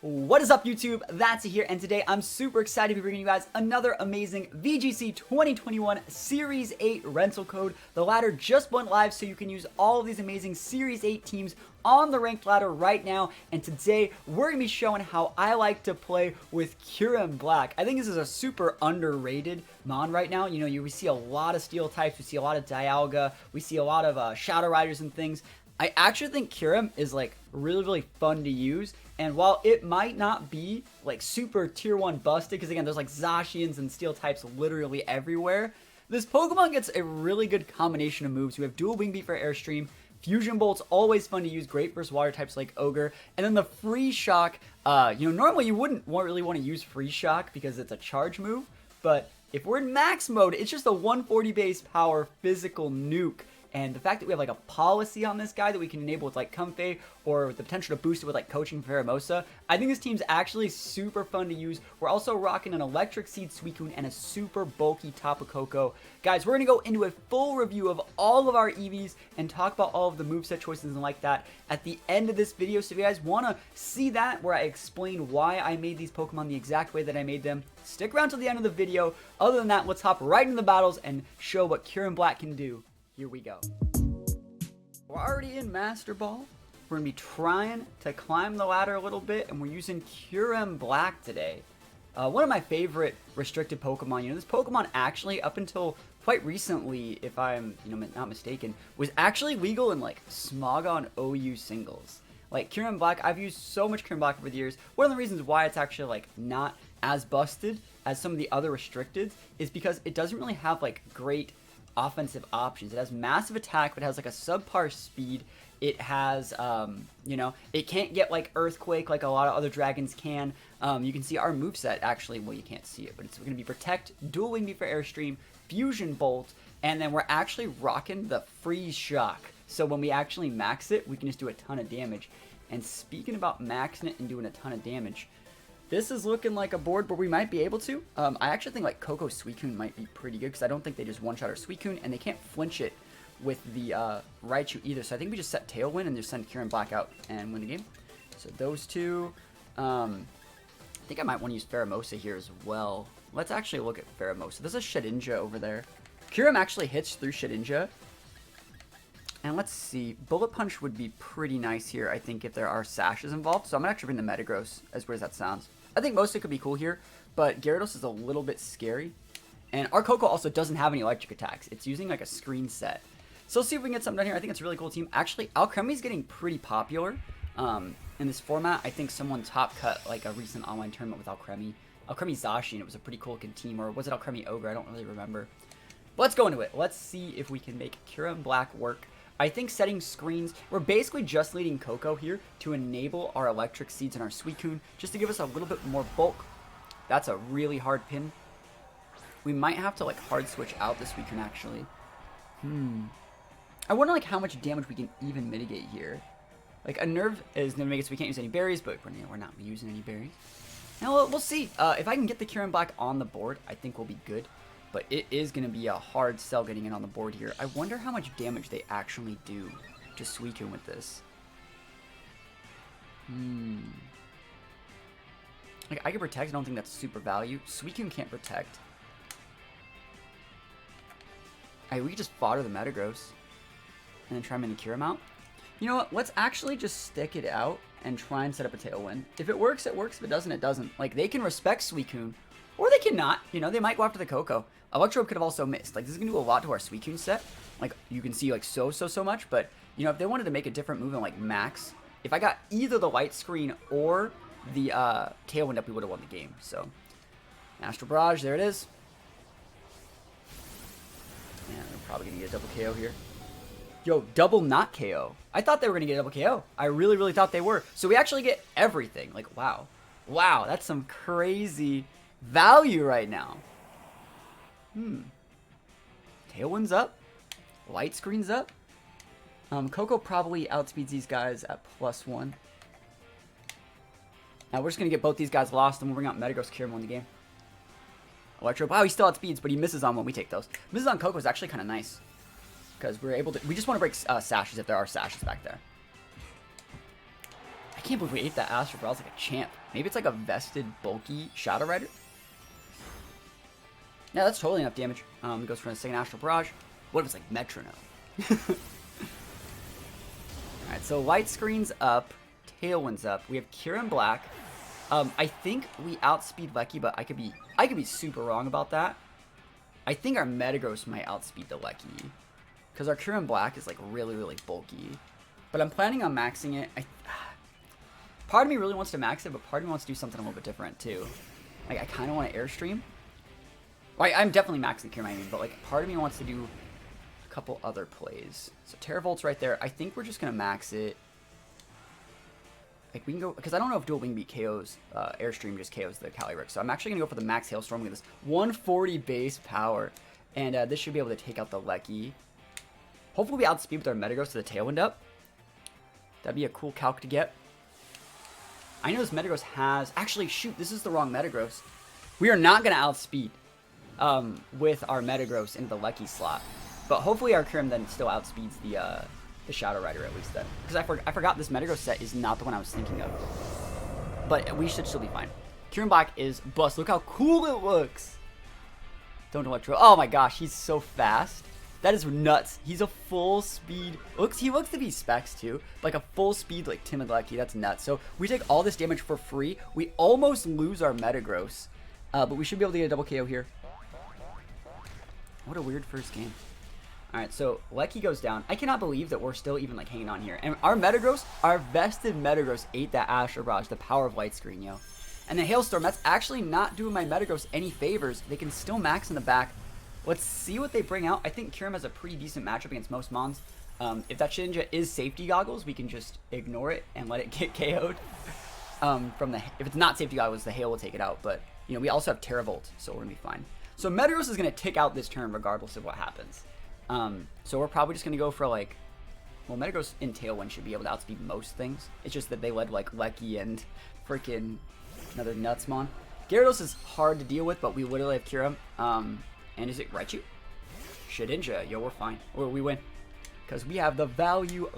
What is up, YouTube? That's here, and today I'm super excited to be bringing you guys another amazing VGC 2021 Series 8 rental code. The ladder just went live, so you can use all of these amazing Series 8 teams on the ranked ladder right now. And today we're going to be showing how I like to play with Kyurem Black. I think this is a super underrated mon right now. You know, we see a lot of steel types, we see a lot of Dialga, we see a lot of Shadow Riders and things. I actually think Kyurem is like really fun to use, and while it might not be like super tier 1 busted, because again there's like Zacians and steel types literally everywhere, this Pokemon gets a really good combination of moves. We have dual Wingbeat for Airstream, Fusion Bolt's always fun to use, great versus water types like Ogre, and then the Free Shock. Normally you wouldn't really want to use Free Shock because it's a charge move, but if we're in max mode, it's just a 140 base power physical nuke. And the fact that we have like a policy on this guy that we can enable with like Comfey, or with the potential to boost it with like coaching Pheromosa, I think this team's actually super fun to use. We're also rocking an Electric Seed Suicune and a super bulky Tapu Koko. Guys, we're going to go into a full review of all of our EVs and talk about all of the moveset choices and like that at the end of this video. So if you guys want to see that, where I explain why I made these Pokemon the exact way that I made them, stick around till the end of the video. Other than that, let's hop right into the battles and show what Kyurem Black can do. Here we go. We're already in Master Ball. We're going to be trying to climb the ladder a little bit, and we're using Kyurem Black today. One of my favorite restricted Pokemon. You know, this Pokemon actually, up until quite recently, if I'm not mistaken, was actually legal in like Smogon OU singles. Like Kyurem Black, I've used so much Kyurem Black over the years. One of the reasons why it's actually like not as busted as some of the other restricteds is because it doesn't really have like great offensive options. It has massive attack, but it has like a subpar speed. It has, it can't get like Earthquake like a lot of other dragons can. You can see our moveset actually, well, you can't see it, but it's going to be Protect, Dual Wingbeat for Airstream, Fusion Bolt, and then we're actually rocking the Freeze Shock. So when we actually max it, we can just do a ton of damage. And speaking about maxing it and doing a ton of damage, this is looking like a board where we might be able to. I actually think like Koko Suicune might be pretty good, because I don't think they just one-shot our Suicune, and they can't flinch it with the Raichu either. So I think we just set Tailwind and just send Kyurem Black out and win the game. So those two. I think I might want to use Pheromosa here as well. Let's actually look at Pheromosa. There's a Shedinja over there. Kyurem actually hits through Shedinja. And let's see, Bullet Punch would be pretty nice here, I think, if there are sashes involved. So I'm going to actually bring the Metagross, as weird as that sounds. I think most of it could be cool here, but Gyarados is a little bit scary. And our Koko also doesn't have any electric attacks. It's using like a screen set. So let's see if we can get something done here. I think it's a really cool team. Actually, Alcremie's getting pretty popular in this format. I think someone top cut like a recent online tournament with Alcremie. Alcremie Zacian, it was a pretty cool looking team. Or was it Alcremie Ogre? I don't really remember. But let's go into it. Let's see if we can make Kyurem Black work. I think setting screens, we're basically just leading Koko here to enable our Electric Seeds and our Suicune, just to give us a little bit more bulk. That's a really hard pin. We might have to like hard switch out the Suicune actually. I wonder like how much damage we can even mitigate here. Like a Nerve is going to make it so we can't use any berries, but we're not using any berries. Now we'll see. If I can get the Kyurem Black on the board, I think we'll be good. But it is going to be a hard sell getting it on the board here. I wonder how much damage they actually do to Suicune with this. Like, I can Protect. I don't think that's super value. Suicune can't Protect. Alright, we can just fodder the Metagross. And then try and Kyurem out. You know what? Let's actually just stick it out and try and set up a Tailwind. If it works, it works. If it doesn't, it doesn't. Like, they can respect Suicune. Or they cannot. You know, they might go after the Koko. Electro could have also missed. Like, this is going to do a lot to our Suicune set. Like, you can see, like, so much. But, you know, if they wanted to make a different move and, like, max, if I got either the Light Screen or the Tailwind up, we would have won the game. So, Astral Barrage, there it is. Man, they're probably going to get a double KO here. Yo, double not KO. I thought they were going to get a double KO. I really thought they were. So we actually get everything. Like, wow. Wow, that's some crazy value right now. Tailwind's up. Light Screen's up. Koko probably outspeeds these guys at +1. Now we're just going to get both these guys lost, and we'll bring out Metagross, Kyurem, win the game. Electro, wow, he still outspeeds, but he misses on when we take those. Misses on Koko is actually kind of nice, because we're able to, we just want to break sashes if there are sashes back there. I can't believe we ate that Astral Barrage like a champ. Maybe it's like a vested, bulky Shadow Rider? Yeah, that's totally enough damage. Goes for the second Astral Barrage. What if it's like Metronome? Alright, so Light Screen's up. Tailwind's up. We have Kyurem Black. I think we outspeed Lecky, but I could be super wrong about that. I think our Metagross might outspeed the Lecky. Because our Kyurem Black is like really, really bulky. But I'm planning on maxing it. Part of me really wants to max it, but part of me wants to do something a little bit different too. Like I kind of want to Airstream. Well, I'm definitely maxing Kyurem, but like part of me wants to do a couple other plays. So Teravolt's right there. I think we're just gonna max it. Like we can go, because I don't know if dual Wingbeat KOs, Airstream just KOs the Calyrex. So I'm actually gonna go for the max Hailstorm with this 140 base power. And this should be able to take out the Lecky. Hopefully we outspeed with our Metagross to the Tailwind up. That'd be a cool calc to get. I know this Metagross has... Actually, shoot, this is the wrong Metagross. We are not going to outspeed with our Metagross into the Lecky slot. But hopefully our Kyurem then still outspeeds the Shadow Rider at least then. Because I forgot this Metagross set is not the one I was thinking of. But we should still be fine. Kyurem Black is bust. Look how cool it looks. Don't Electro. Oh my gosh, he's so fast. That is nuts. He's a full speed. He looks to be specs too. Like a full speed like Timid Lecky. That's nuts. So we take all this damage for free. We almost lose our Metagross. But we should be able to get a double KO here. What a weird first game. Alright, so Lecky goes down. I cannot believe that we're still even like hanging on here. And our Metagross, our vested Metagross ate that Astral Barrage, the power of Light Screen, yo. And the Hailstorm, that's actually not doing my Metagross any favors. They can still max in the back. Let's see what they bring out. I think Kyurem has a pretty decent matchup against most Mons. If that Shedinja is Safety Goggles, we can just ignore it and let it get KO'd. If it's not Safety Goggles, the Hail will take it out. But, you know, we also have Teravolt, so we're going to be fine. So Metagross is going to tick out this turn regardless of what happens. So we're probably just going to go for, like... Well, Metagross in Tailwind should be able to outspeed most things. It's just that they led, like, Lecky and freaking another Nutsmon. Gyarados is hard to deal with, but we literally have Kyurem. And is it Raichu? Shedinja. Yo, we're fine. Or we win. Because we have the value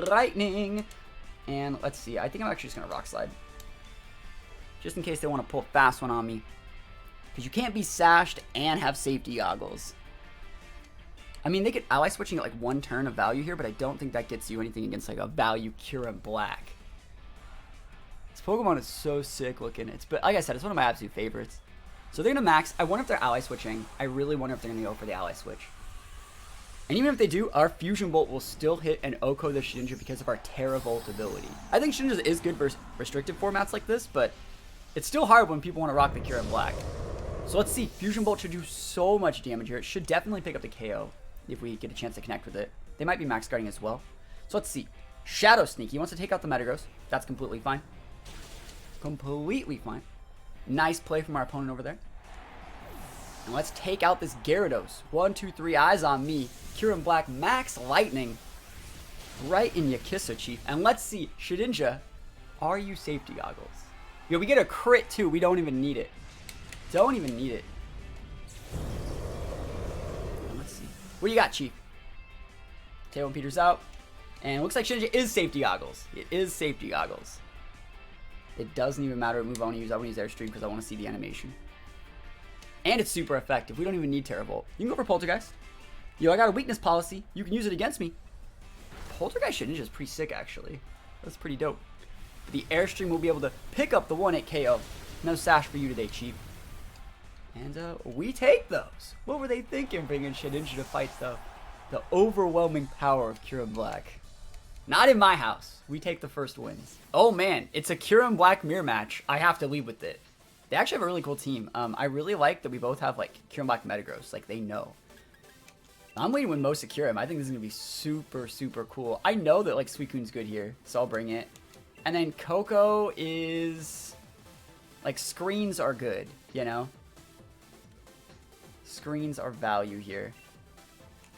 Lightning. And let's see. I think I'm actually just going to Rock Slide. Just in case they want to pull a fast one on me. Because you can't be sashed and have Safety Goggles. I mean, they could ally switching at like one turn of value here, but I don't think that gets you anything against like a value Kyurem Black. This Pokemon is so sick looking. But like I said, it's one of my absolute favorites. So they're going to max. I wonder if they're ally switching. I really wonder if they're going to go for the ally switch. And even if they do, our Fusion Bolt will still hit and Oko the Shedinja because of our Teravolt ability. I think Shedinja is good versus restricted formats like this, but it's still hard when people want to rock the Kyurem Black. So let's see. Fusion Bolt should do so much damage here. It should definitely pick up the KO if we get a chance to connect with it. They might be max guarding as well. So let's see. Shadow Sneak. He wants to take out the Metagross. That's completely fine. Completely fine. Nice play from our opponent over there. And let's take out this Gyarados. 1, 2, 3 eyes on me. Kyurem Black max Lightning. Right in your kisser, Chief. And let's see. Shedinja, are you Safety Goggles? Yo, we get a crit too. We don't even need it. Don't even need it. Let's see. What do you got, Chief? Tailwind Peter's out. And it looks like Shedinja is Safety Goggles. It is Safety Goggles. It doesn't even matter what move I want to use. I want to use Airstream because I want to see the animation. And it's super effective. We don't even need Teravolt. You can go for Poltergeist. Yo, I got a weakness policy. You can use it against me. Poltergeist Shedinja is pretty sick, actually. That's pretty dope. The Airstream will be able to pick up the 1-hit KO. No sash for you today, Chief. And we take those. What were they thinking bringing Shedinja to fight the overwhelming power of Kyurem Black? Not in my house. We take the first wins. Oh man, it's a Kyurem Black mirror match. I have to lead with it. They actually have a really cool team. I really like that we both have like Kyurem Black Metagross. Like they know. I'm leading with most of Kyurem. I think this is gonna be super, super cool. I know that like Suicune's good here, so I'll bring it. And then Koko is like screens are good, you know? Screens are value here.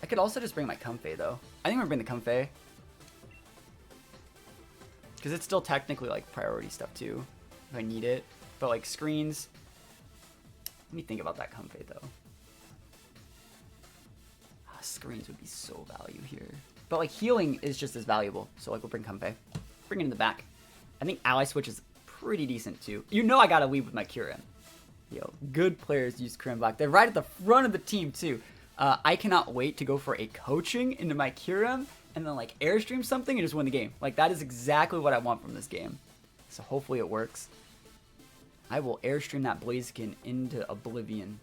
I could also just bring my Comfey though. I think I'm gonna bring the Comfey. Because it's still technically like priority stuff too, if I need it. But like screens, let me think about that Comfey though. Screens would be so value here. But like healing is just as valuable. So like we'll bring Comfey. Bring it in the back. I think Ally Switch is pretty decent too. You know I gotta lead with my Kyurem. Yo, good players use Kyurem Black. They're right at the front of the team too. I cannot wait to go for a coaching into my Kyurem and then like airstream something and just win the game. Like that is exactly what I want from this game. So hopefully it works. I will airstream that Blaziken into oblivion.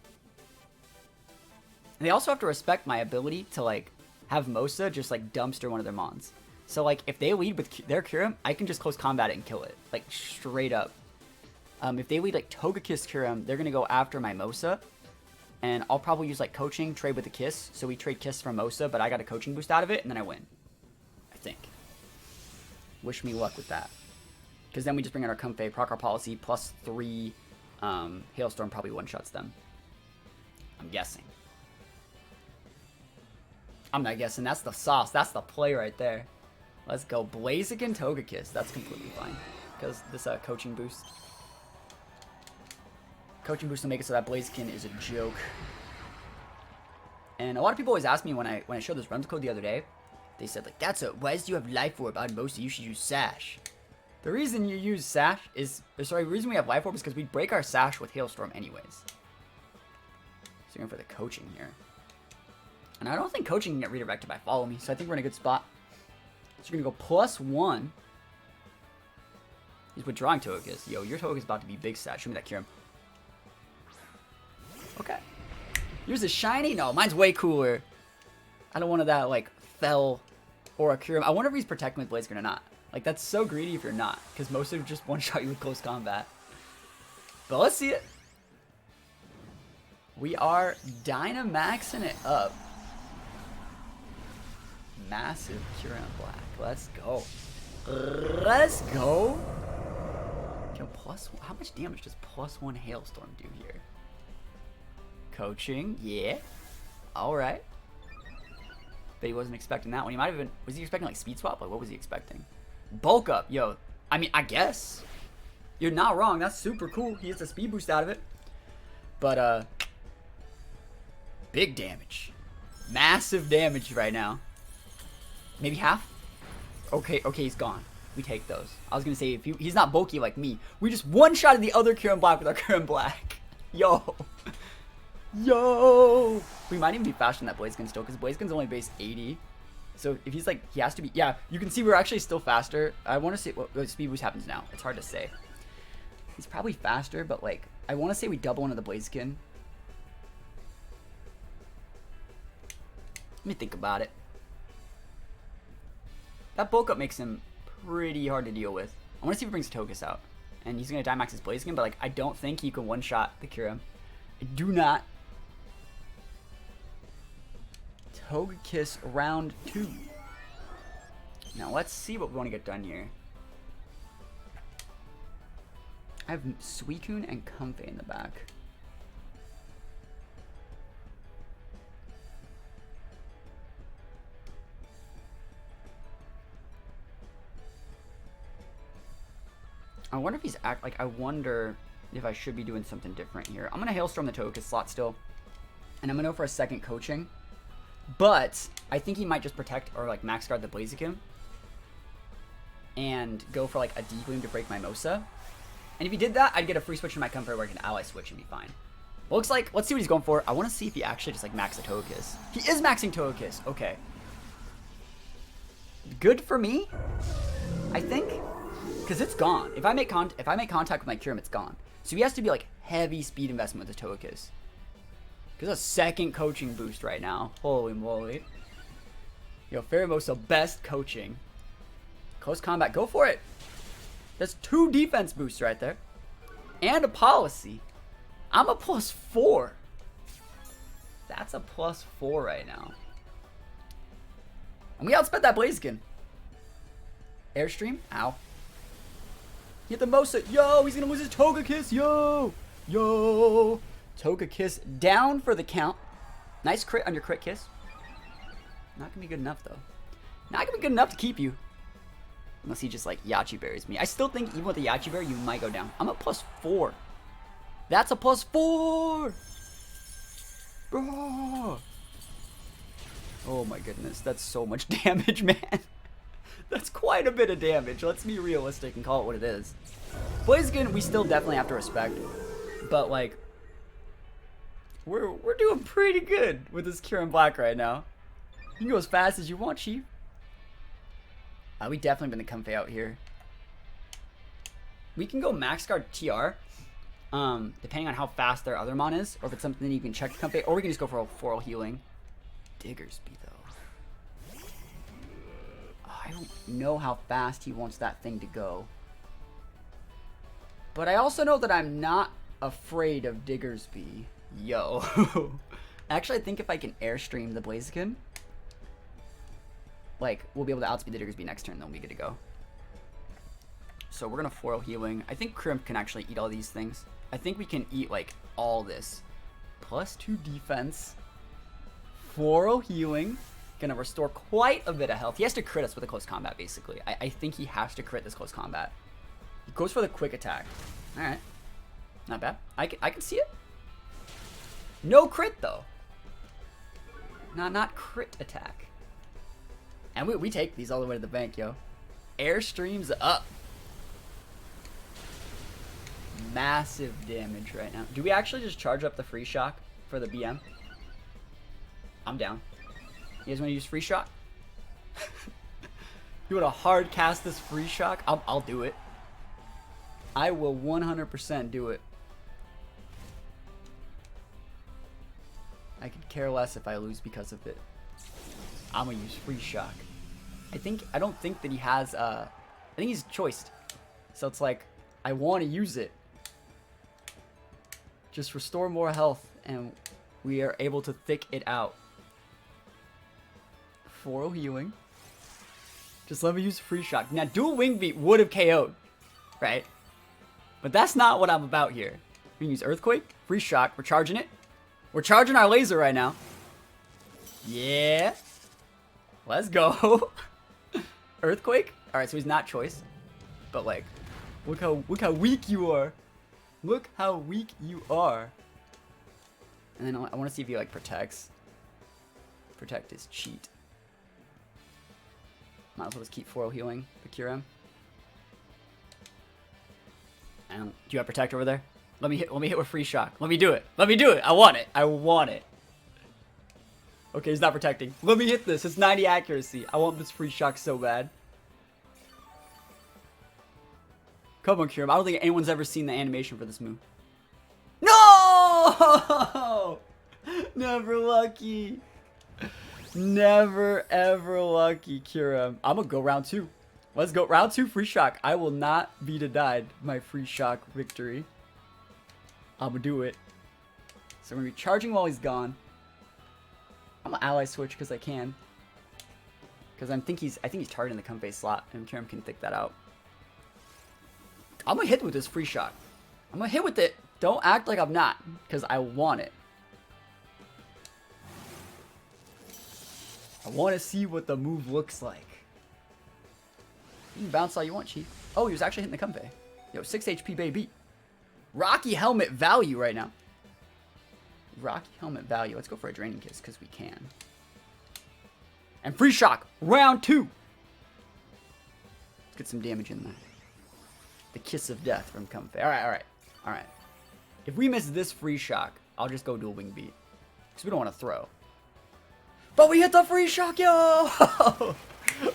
And they also have to respect my ability to like have Mosa just like dumpster one of their mons. So like if they lead with their Kyurem, I can just close combat it and kill it. Like straight up. If they lead like Togekiss Kyurem, they're going to go after my Mosa. And I'll probably use like coaching, trade with a Kiss. So we trade Kiss from Mosa, but I got a coaching boost out of it and then I win. I think. Wish me luck with that. Because then we just bring in our Comfey, proc our policy, +3 Hailstorm probably one-shots them. I'm guessing. I'm not guessing. That's the sauce. That's the play right there. Let's go. Blaziken Togekiss. That's completely fine. Because this coaching boost. Coaching boost will make it so that Blaziken is a joke. And a lot of people always ask me when I showed this rental code the other day. They said like, why do you have Life Orb on Mosa? You should use Sash. The reason you use Sash is, the reason we have Life Orb is because we break our Sash with Hailstorm anyways. So going for the coaching here. And I don't think coaching can get redirected by Follow Me, so I think we're in a good spot. So you're going to go +1. He's withdrawing Togekiss. Yo, your Togekiss is about to be big stat. Show me that Kyurem. Okay. Yours is shiny? No, mine's way cooler. I don't want that, like, Fell or a Kyurem. I wonder if he's protecting with Blaziken or not. Like, that's so greedy if you're not. Because most of them just one-shot you with close combat. But let's see it. We are Dynamaxing it up. Massive Kyurem Black. Let's go. Let's go. Yo, how much damage does +1 Hailstorm do here? Coaching. Yeah. Alright. But he wasn't expecting that one. He might have been... Was he expecting, like, Speed Swap? Like, what was he expecting? Bulk Up. Yo. I mean, I guess. You're not wrong. That's super cool. He gets a speed boost out of it. But, big damage. Massive damage right now. Maybe half? Okay, he's gone. We take those. I was going to say, if he's not bulky like me, we just one-shotted the other Kyurem Black with our Kyurem Black. Yo. Yo. We might even be faster than that Blaziken still, because Blaziken's only base 80. So if he's like, he has to be, yeah, you can see we're actually still faster. I want to see what speed boost happens now. It's hard to say. He's probably faster, but like, I want to say we double into the Blaziken. Let me think about it. That bulk up makes him pretty hard to deal with. I want to see if he brings Togekiss out. And he's going to Dynamax his Blaziken, but like, I don't think he can one-shot the Kyurem. I do not. Togekiss round 2. Now let's see what we want to get done here. I have Suicune and Comfey in the back. I wonder if he's I wonder if I should be doing something different here. I'm gonna Hailstorm the Togekiss slot still, and I'm gonna go for a second coaching. But I think he might just protect or like max guard the Blaziken and go for like a D Gleam to break my Mosa. And if he did that, I'd get a free switch to my Comfey where I can ally switch and be fine. Well, looks like, let's see what he's going for. I want to see if he actually just like maxed the Togekiss. He is maxing Togekiss. Okay. Good for me, I think, because it's gone. If I make contact with my Kyurem, it's gone. So he has to be like heavy speed investment with the Togekiss. Because a second coaching boost right now. Holy moly. Yo, Pheromosa, best coaching. Close combat, go for it. That's 2 defense boosts right there. And a policy. I'm a +4. That's a +4 right now. And we outspent that Blaziken. Airstream? Ow. Hit the Mosa. Yo, he's going to lose his Togekiss. Yo. Yo. Togekiss down for the count. Nice crit on your crit kiss. Not going to be good enough, though. Not going to be good enough to keep you. Unless he just, like, Yachi berries me. I still think even with the Yachi berry, you might go down. I'm a +4. That's a +4. Bro. Oh, my goodness. That's so much damage, man. That's quite a bit of damage. Let's be realistic and call it what it is. Blaziken, we still definitely have to respect. But, like, we're doing pretty good with this Kyurem Black right now. You can go as fast as you want, Chief. We definitely been the Comfey out here. We can go max guard TR, depending on how fast their other mon is, or if it's something that you can check the Comfey, or we can just go for a floral healing. Diggersby, though. Oh, I don't know how fast he wants that thing to go. But I also know that I'm not afraid of Diggersby. Yo. Actually, I think if I can airstream the Blaziken, like, we'll be able to outspeed the Diggersby next turn, then we'll be good to go. So we're going to floral healing. I think Kyurem can actually eat all these things. I think we can eat, like, all this. +2 defense. Floral healing. Gonna restore quite a bit of health. He has to crit us with a close combat, basically. I think he has to crit this close combat. He goes for the quick attack. Alright. Not bad. I can see it. No crit, though. Not crit attack. And we take these all the way to the bank, yo. Airstreams up. Massive damage right now. Do we actually just charge up the free shock for the BM? I'm down. You guys want to use free shock? You want to hard cast this free shock? I'll do it. I will 100% do it. I could care less if I lose because of it. I'm gonna use free shock. I don't think that he has I think he's choiced. So it's like I want to use it. Just restore more health and we are able to thick it out. Floral healing. Just let me use free shock. Now dual Wingbeat would have KO'd, right? But that's not what I'm about here. We can use earthquake, free shock, we're charging it. We're charging our laser right now. Yeah. Let's go. Earthquake? Alright, so he's not choice. But like, look how weak you are. Look how weak you are. And then I want to see if he like protects. Protect is cheat. Might as well just keep foil healing the Kyurem. And do you have protect over there? Let me hit with free shock. Let me do it. Let me do it. I want it. I want it. Okay, he's not protecting. Let me hit this. It's 90 accuracy. I want this free shock so bad. Come on, Kyurem. I don't think anyone's ever seen the animation for this move. No! Never lucky. Never, ever lucky, Kyurem. I'm going to go round 2. Let's go. Round 2, free shock. I will not be denied my free shock victory. I'm going to do it. So I'm going to be charging while he's gone. I'm going to ally switch because I can. Because I think he's targeting the Comfey slot, and Kyurem can think that out. I'm going to hit with this free shock. I'm going to hit with it. Don't act like I'm not, because I want it. I want to see what the move looks like. You can bounce all you want, Chief. Oh, he was actually hitting the Comfey. Yo, 6 HP, baby. Rocky Helmet value right now. Rocky Helmet value. Let's go for a Draining Kiss, because we can. And free shock. Round 2. Let's get some damage in there. The Kiss of Death from Comfey. Alright. If we miss this free shock, I'll just go dual Wingbeat. Because we don't want to throw. But we hit the free shock, yo!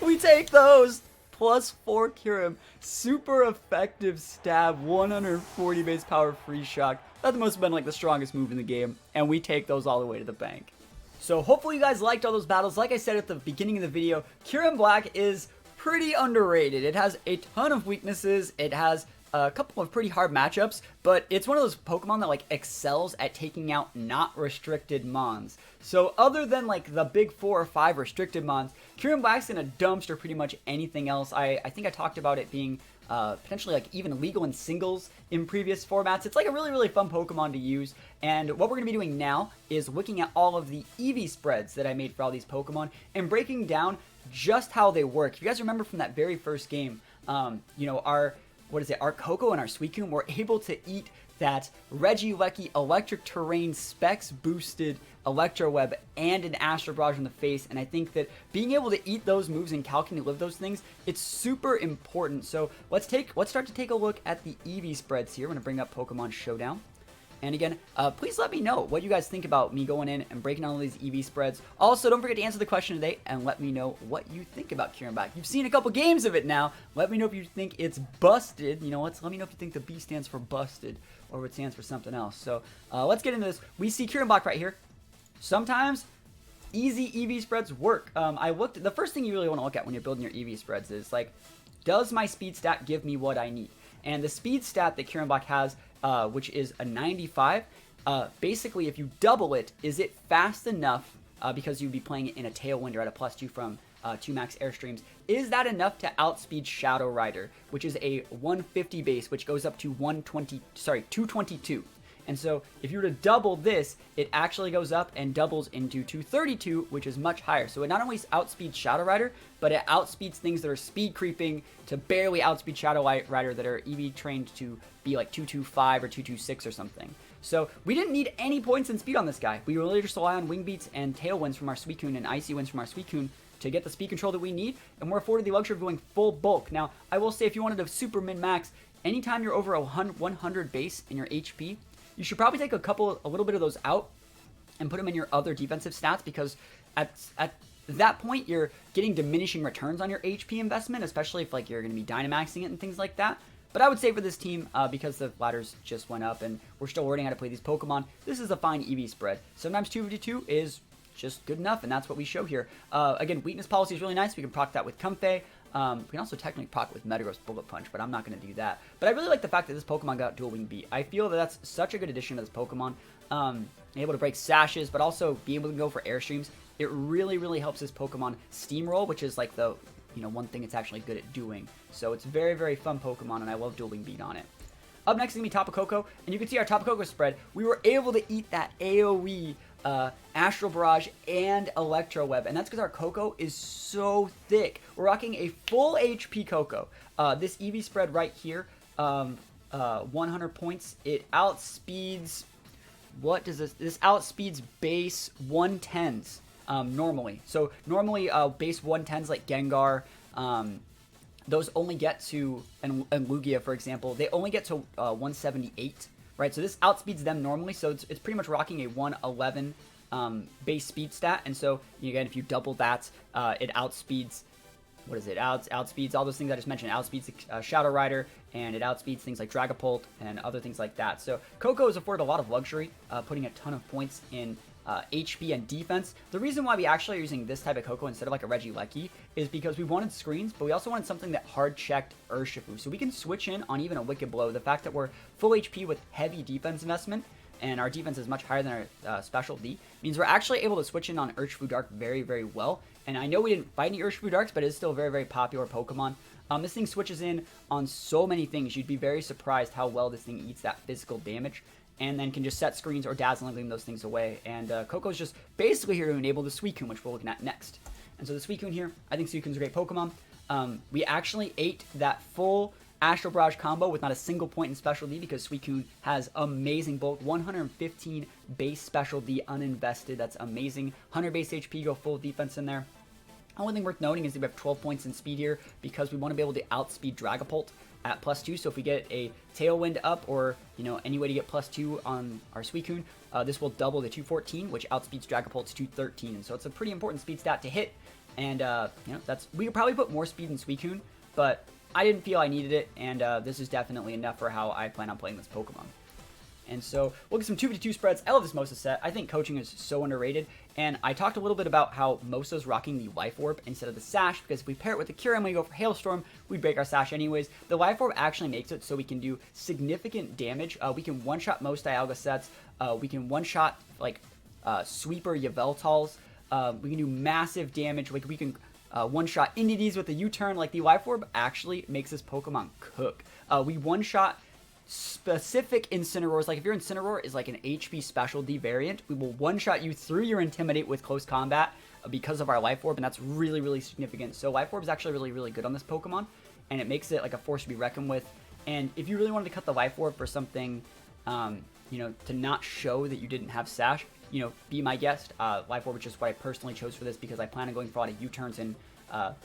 We take those! +4 Kyurem. Super effective stab. 140 base power free shock. That must have been like the strongest move in the game. And we take those all the way to the bank. So hopefully you guys liked all those battles. Like I said at the beginning of the video, Kyurem Black is pretty underrated. It has a ton of weaknesses. It has a couple of pretty hard matchups, but it's one of those Pokemon that like excels at taking out not restricted mons. So other than like the big 4 or 5 restricted mons, Kyurem Black's gonna dumpster pretty much anything else. I think I talked about it being potentially like even legal in singles in previous formats. It's like a really fun Pokemon to use, and what we're gonna be doing now is looking at all of the EV spreads that I made for all these Pokemon and breaking down just how they work. If you guys remember from that very first game, you know, our what is it, our Koko and our Suicune were able to eat that Regieleki Electric Terrain Specs boosted Electro Web and an Astral Barrage in the face, and I think that being able to eat those moves and calculating to live those things, it's super important. So let's start to take a look at the EV spreads here. I'm gonna bring up Pokemon Showdown. And again, please let me know what you guys think about me going in and breaking down all these EV spreads. Also, don't forget to answer the question today and let me know what you think about Kyurem Black. You've seen a couple games of it now. Let me know if you think it's busted. You know, let me know if you think the B stands for busted or if it stands for something else. So let's get into this. We see Kyurem Black right here. Sometimes easy EV spreads work. The first thing you really want to look at when you're building your EV spreads is like, does my speed stat give me what I need? And the speed stat that Kyurem Black has, which is a 95, basically if you double it, is it fast enough, because you'd be playing it in a Tailwind or at a +2 from 2 max airstreams, is that enough to outspeed Shadow Rider, which is a 150 base, which goes up to 222. And so if you were to double this, it actually goes up and doubles into 232, which is much higher. So it not only outspeeds Shadow Rider, but it outspeeds things that are speed creeping to barely outspeed Shadow Rider that are EV trained to be like 225 or 226 or something. So we didn't need any points in speed on this guy. We really just rely on Wingbeats and Tailwinds from our Suicune and Icy Winds from our Suicune to get the speed control that we need, and we're afforded the luxury of going full bulk. Now, I will say if you wanted to super min-max, anytime you're over a 100 base in your HP, you should probably take a little bit of those out and put them in your other defensive stats, because at that point you're getting diminishing returns on your HP investment, especially if like you're going to be Dynamaxing it and things like that. But I would say for this team, because the ladders just went up and we're still learning how to play these Pokemon, this is a fine EV spread. Sometimes 252 is just good enough, and that's what we show here. Again, weakness policy is really nice. We can proc that with Comfey. We can also technically proc with Metagross Bullet Punch, but I'm not going to do that. But I really like the fact that this Pokemon got dual Wingbeat. I feel that that's such a good addition to this Pokemon. Able to break sashes, but also be able to go for airstreams. It really, really helps this Pokemon steamroll, which is like the one thing it's actually good at doing. So it's very, very fun Pokemon, and I love dual Wingbeat on it. Up next is going to be Tapu Koko, and you can see our Tapu Koko spread. We were able to eat that AoE Astral Barrage and Electro Web, and that's because our Koko is so thick. We're rocking a full HP Koko. This EV spread right here, 100 points. It outspeeds, what does this? This outspeeds base 110s normally. So normally base 110s like Gengar, those only get to, and Lugia for example, they only get to 178. Right, so this outspeeds them normally, so it's pretty much rocking a 111 base speed stat, and so again, if you double that, it outspeeds, what is it, outspeeds all those things I just mentioned. It outspeeds Shadow Rider, and it outspeeds things like Dragapult and other things like that. So Koko has afforded a lot of luxury, putting a ton of points in HP and defense. The reason why we actually are using this type of Koko instead of like a Regieleki is because we wanted screens, but we also wanted something that hard checked Urshifu. So we can switch in on even a Wicked Blow. The fact that we're full HP with heavy defense investment, and our defense is much higher than our special D, means we're actually able to switch in on Urshifu Dark very, very well. And I know we didn't fight any Urshifu Darks, but it is still a very, very popular Pokemon. This thing switches in on so many things. You'd be very surprised how well this thing eats that physical damage, and then can just set screens or Dazzling Gleam those things away. And Koko's just basically here to enable the Suicune, which we're looking at next. And so the Suicune here, I think Suicune's a great Pokemon. We actually ate that full Astral Barrage combo with not a single point in Special D, because Suicune has amazing bulk, 115 base Special D uninvested. That's amazing. 100 base HP, go full defense in there. Only thing worth noting is that we have 12 points in speed here, because we want to be able to outspeed Dragapult at +2. So if we get a Tailwind up, or any way to get +2 on our Suicune, this will double the 214, which outspeeds Dragapult to 213. And so it's a pretty important speed stat to hit. And we could probably put more speed in Suicune, but I didn't feel I needed it, and this is definitely enough for how I plan on playing this Pokemon. And so we'll get some 2v2 spreads. I love this Mosa set. I think coaching is so underrated. And I talked a little bit about how Mosa's rocking the Life Orb instead of the Sash, because if we pair it with the Kyurem, when we go for Hailstorm, we break our Sash anyways. The Life Orb actually makes it so we can do significant damage. We can one-shot most Dialga sets. We can one-shot like Sweeper Yveltals. We can do massive damage. Like we can one-shot Indies with the U-turn. Like the Life Orb actually makes this Pokemon cook. We one-shot specific Incineroars. Like if your Incineroar is like an HP Special D variant, we will one-shot you through your Intimidate with Close Combat because of our Life Orb, and that's really, really significant. So Life Orb is actually really, really good on this Pokemon, and it makes it like a force to be reckoned with. And if you really wanted to cut the Life Orb for something, you know, to not show that you didn't have Sash, you know, be my guest. Life Orb, which is what I personally chose for this because I plan on going for a lot of U-turns, and,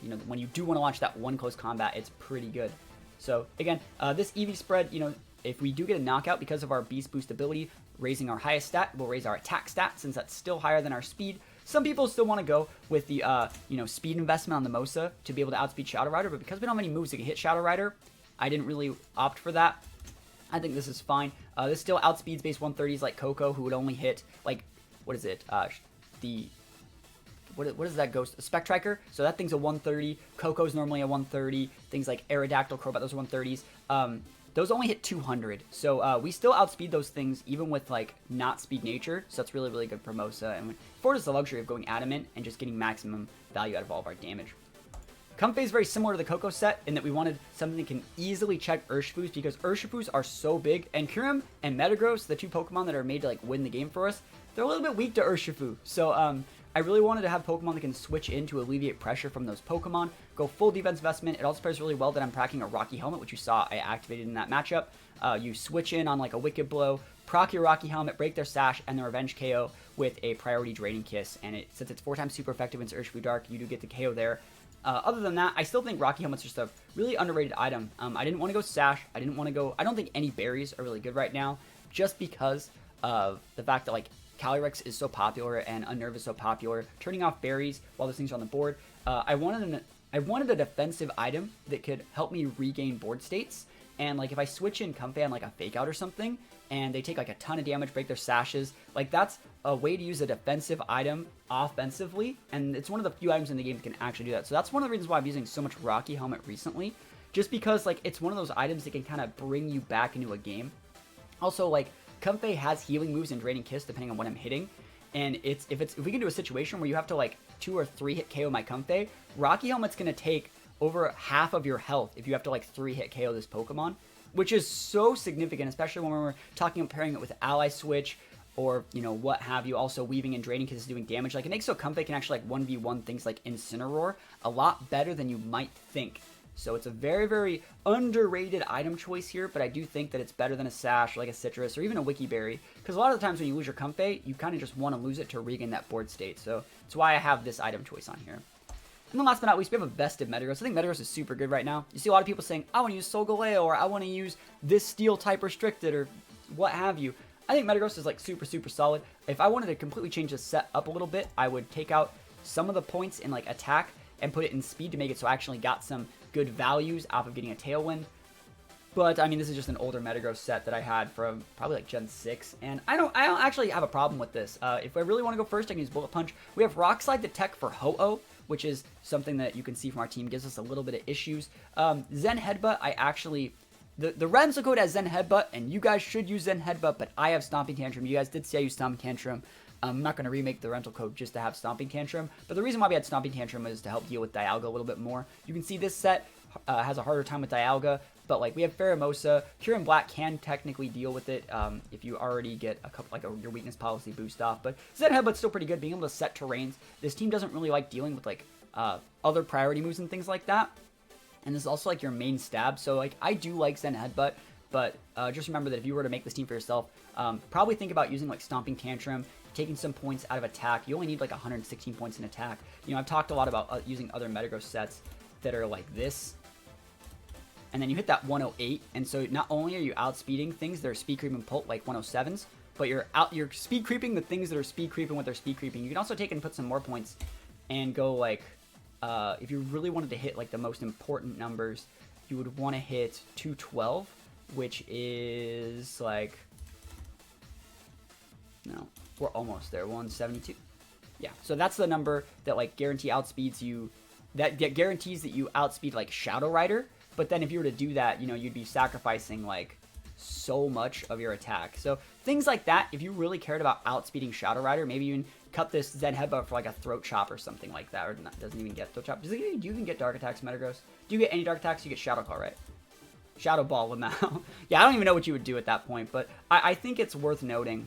you know, when you do want to launch that one close combat, it's pretty good. So, again, this EV spread, you know, if we do get a knockout because of our Beast Boost ability, raising our highest stat will raise our attack stat since that's still higher than our speed. Some people still want to go with the, you know, speed investment on the Mosa to be able to outspeed Shadow Rider, but because we don't have any moves that can hit Shadow Rider, I didn't really opt for that. I think this is fine. This still outspeeds base 130s like Koko, who would only hit, like, what is it? What is that ghost? A Spectriker? So that thing's a 130. Koko's normally a 130. Things like Aerodactyl, Crobat, those are 130s. Those only hit 200. So we still outspeed those things even with, like, not speed nature. So that's really, really good for Mosa. And Ford has the luxury of going Adamant and just getting maximum value out of all of our damage. Comfey is very similar to the Koko set in that we wanted something that can easily check Urshifus because Urshifus are so big. And Kyurem and Metagross, the two Pokemon that are made to, like, win the game for us, they're a little bit weak to Urshifu. So I really wanted to have Pokemon that can switch in to alleviate pressure from those Pokemon. Go full defense investment. It also pairs really well that I'm packing a Rocky Helmet, which you saw I activated in that matchup. You switch in on like a Wicked Blow, proc your Rocky Helmet, break their Sash, and the Revenge KO with a Priority Draining Kiss. And since it's 4 times super effective against Urshifu Dark, you do get the KO there. Other than that, I still think Rocky Helmet's just a really underrated item. I didn't want to go Sash. I don't think any berries are really good right now, just because of the fact that, like, Calyrex is so popular and Unnerve is so popular. Turning off berries while those things are on the board. I wanted a defensive item that could help me regain board states. And, like, if I switch in Comfey on, like, a Fake Out or something, and they take, like, a ton of damage, break their Sashes, like, that's a way to use a defensive item offensively. And it's one of the few items in the game that can actually do that. So that's one of the reasons why I'm using so much Rocky Helmet recently. Just because, like, it's one of those items that can kind of bring you back into a game. Also, like, Comfey has healing moves and Draining Kiss depending on what I'm hitting, and if we can do a situation where you have to, like, 2 or 3 hit KO my Comfey, Rocky Helmet's gonna take over half of your health if you have to, like, 3 hit KO this Pokemon, which is so significant, especially when we're talking about pairing it with Ally Switch or, you know, what have you. Also weaving and Draining Kiss is doing damage. Like, it makes so Comfey can actually, like, 1v1 things like Incineroar a lot better than you might think. So it's a very, very underrated item choice here, but I do think that it's better than a Sash, or like a Citrus, or even a Wiki Berry, because a lot of the times when you lose your Comfey, you kind of just want to lose it to regain that board state. So that's why I have this item choice on here. And then last but not least, we have a vested Metagross. I think Metagross is super good right now. You see a lot of people saying, I want to use Solgaleo, or I want to use this Steel type restricted, or what have you. I think Metagross is, like, super, super solid. If I wanted to completely change this set up a little bit, I would take out some of the points in, like, attack and put it in speed to make it so I actually got some good values off of getting a Tailwind. But I mean, this is just an older Metagross set that I had from probably like Gen 6, and I don't actually have a problem with this. If I really want to go first, I can use Bullet Punch. We have Rock Slide the tech for Ho-Oh, which is something that you can see from our team gives us a little bit of issues. Zen Headbutt, I actually, the Rental code has Zen Headbutt, and you guys should use Zen Headbutt, but I have Stomping Tantrum. You guys did see I use Stomping Tantrum. I'm not going to remake the rental code just to have Stomping Tantrum, but the reason why we had Stomping Tantrum is to help deal with Dialga a little bit more. You can see this set has a harder time with Dialga, but, like, we have Pheromosa. Kyurem Black can technically deal with it if you already get a couple, like, your weakness policy boost off, but Zen Headbutt's still pretty good, being able to set terrains. This team doesn't really like dealing with, like, other priority moves and things like that, and this is also, like, your main stab, so, like, I do like Zen Headbutt, but just remember that if you were to make this team for yourself, probably think about using, like, Stomping Tantrum, taking some points out of attack. You only need, like, 116 points in attack. You know, I've talked a lot about using other Metagross sets that are like this, and then you hit that 108, and so not only are you outspeeding things that are speed creeping Pult like 107s, but you're speed creeping the things that are speed creeping with their speed creeping. You can also take and put some more points and go, like, if you really wanted to hit, like, the most important numbers, you would want to hit 212, which is, like, no, we're almost there, 172. Yeah, so that's the number that, like, guarantee outspeeds you, that guarantees that you outspeed, like, Shadow Rider. But then if you were to do that, you know, you'd be sacrificing, like, so much of your attack. So things like that, if you really cared about outspeeding Shadow Rider, maybe you can cut this Zen Headbutt for, like, a Throat Chop or something like that. Or not, doesn't even get Throat Chop. Do you even get Dark Attacks, Metagross? Do you get any Dark Attacks? You get Shadow Claw, right? Shadow Ball with now. Yeah, I don't even know what you would do at that point. But I think it's worth noting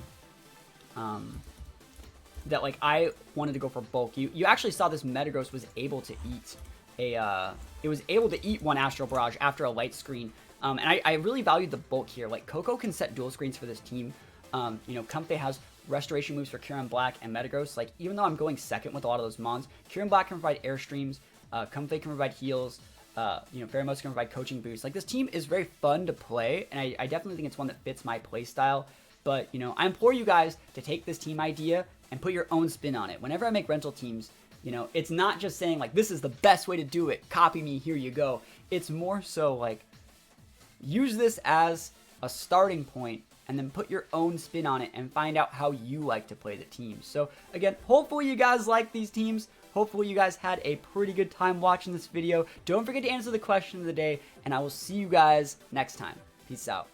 that, like, I wanted to go for bulk. You actually saw this Metagross was able to eat it was able to eat one Astral Barrage after a light screen And I really valued the bulk here. Like, Koko can set dual screens for this team. You know, Comfey has restoration moves for Kyurem Black and Metagross. Like, even though I'm going second with a lot of those mons, Kyurem Black can provide airstreams, Comfey can provide heals, you know, Pheromosa can provide coaching boosts. Like, this team is very fun to play, and I definitely think it's one that fits my play style. But, you know, I implore you guys to take this team idea and put your own spin on it. Whenever I make rental teams, you know, it's not just saying, like, this is the best way to do it, copy me, here you go. It's more so, like, use this as a starting point and then put your own spin on it and find out how you like to play the teams. So, again, hopefully you guys like these teams. Hopefully you guys had a pretty good time watching this video. Don't forget to answer the question of the day, and I will see you guys next time. Peace out.